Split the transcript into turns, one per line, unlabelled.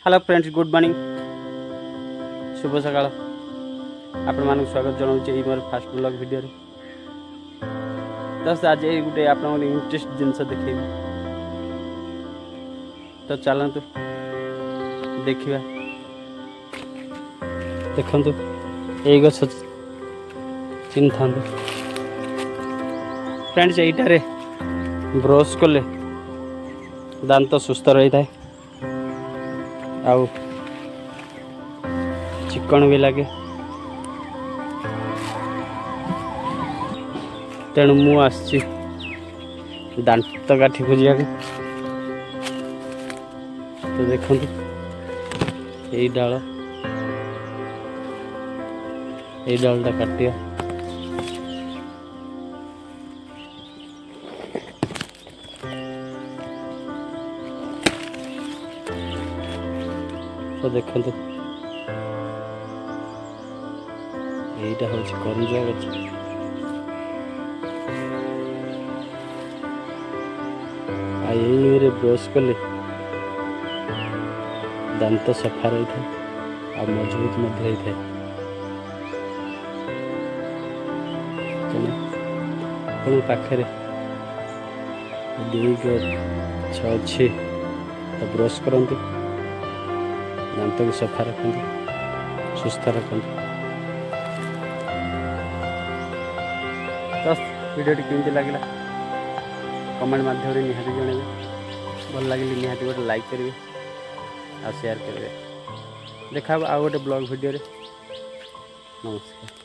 Hello friends, good morning, शुभ सकाळ। आपण मानक स्वागत जनाऊँ मोर फास्ट ब्लॉग वीडियो रे। दस आज गोटे आप इंटरेस्ट जिनस देखे तो चलतु देखा। देखु यही गछ चिन्ह था फ्रेंड्स, यहीटारे ब्रश कले दांत सुस्थ रही था आउ चिकन भी लगे। तेणु मु आसी दांत काठी खोजा तो देखु यही डालटा काटिया तो देखु यहीटा हूँ करंजुआ गछ। यही ब्रश कले दांत सफा रही था आ मजबूत होता है। पाखे गछ अच्छे तो ब्रश करते दांत को सफा रखते सुस्थ रखते। तो वीडियो केमती लगे कमेंट माध्यम निहाती जन भल लगे निहाती गोटे लाइक करेंगे और शेयर करेंगे। देखा आउ गोटे ब्लॉग वीडियो रे। नमस्कार।